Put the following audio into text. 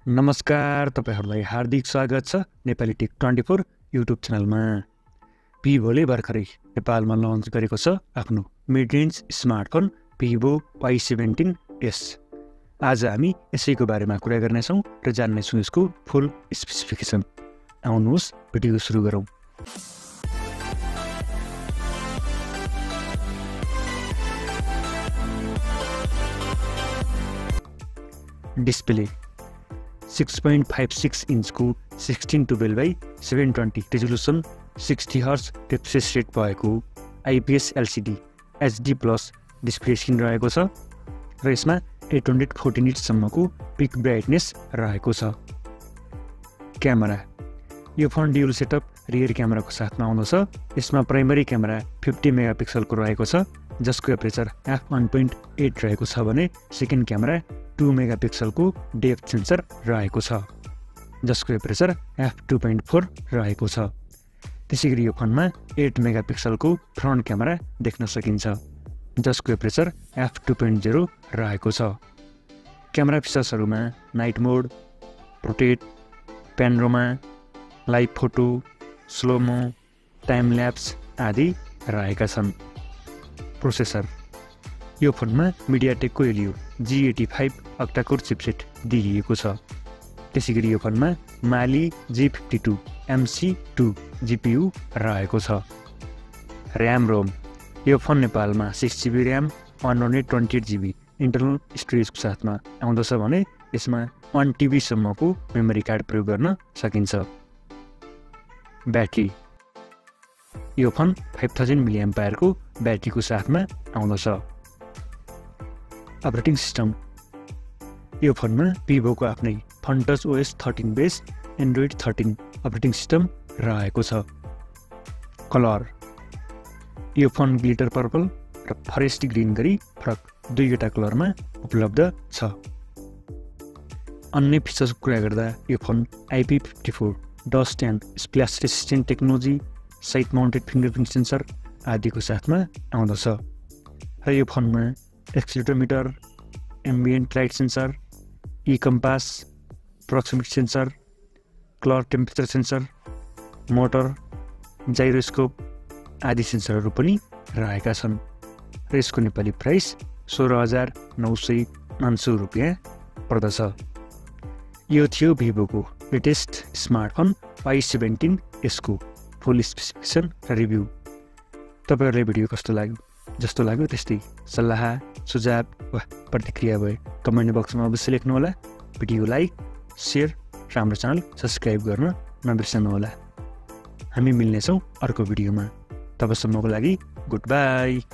नमस्कार, तपाईहरुलाई हार्दिक स्वागत छ नेपाली टेक 24 युट्युब च्यानलमा। Vivoले भर्खरै नेपालमा लन्च गरेको छ आफ्नो mid range smartphone Vivo Y17s। आज हामी यसैको बारेमा कुरा गर्नेछौं र जान्नेछौं यसको फुल स्पेसिफिकेसन। आउनुहोस् भिडियो सुरु गरौँ। Display 6.56 इन्चको 16:12x720 resolution 60 hertz refresh rate भएको IPS LCD HD+ display screen रहेको छ र यसमा 814 निट्सम्मको पिक ब्राइटनेस रहेको छ। क्यामेरा यो फोन ड्युल सेटअप रियर क्यामेराको साथमा आउँदछ। यसमा प्राइमरी क्यामेरा 50 मेगापिक्सलको रहेको छ जसको एपरेचर f1.8 रहेको छ भने सेकेन्ड क्यामेरा 2 मेगापिक्सलको डेप्थ सेन्सर रहेको छ जसको एपरेचर f2.4 रहेको छ। त्यसैगरी यो फोनमा 8 मेगापिक्सलको फ्रन्ट क्यामेरा देख्न सकिन्छ जसको एपरेचर f2.0 रहेको छ। क्यामेरा फिचर्सहरुमा night mode, portrait, panorama, live photo, slo mo, time lapse आदि रहेका छन्। प्रोसेसर यो फोनमा मिडियाटेकको हेलियो G85 अक्टा-कोर चिपसेट दिइएको छ। त्यसैगरी यो फोनमा माली G52 MC2 GPU रहेको छ। र्याम रोम यो फोन नेपालमा 6GB र्याम 128GB इन्टरनल स्टोरेजको साथमा आउँदछ भने यसमा 1TB सम्मको मेमोरी कार्ड प्रयोग गर्न सकिन्छ। ब्याट्री यो फोन 5000 mAh को ब्याट्रीको साथमा आउँदछ। अपरेटिङ सिस्टम यो फोनमा Vivo को आफ्नै फन्टच OS 13 base Android 13 operating system रहेको छ। कलर यो फोन ग्लिटर पर्पल र फरेस्ट ग्रीन गरी फरक दुईवटा कलरमा उपलब्ध छ। अन्य फिचर्सको कुरा गर्दा यो phone IP54 dust and splash resistant technology, side mounted fingerprint sensor आदिको साथमा आउँदछ र यो फोनमा accelerometer, ambient light sensor, e compass, proximity sensor, colour temperature sensor, motor, gyroscope आदि सेन्सरहरू पनि रहेका छन् र यसको नेपाली प्राइस 16,999 रुपैयाँ पर्दछ। यो थियो Vivo को लेटेस्ट स्मार्टफोन Y17s को फुल स्पेसिफिकेसन र रिभ्यू। तपाईहरुलाई भिडियो कस्तो लाग्यो? जस्तो लाग्यो त्यस्तै सल्लाह, सुझाव वा प्रतिक्रिया भए कमेन्ट बक्समा अवश्य लेख्नु होला। भिडियो लाइक, शेयर र हाम्रो च्यानल सब्स्क्राइब गर्न नबिर्सनु होला। हामी मिल्नेछौँ अर्को भिडियोमा। तबसम्मको लागि गुड बाई।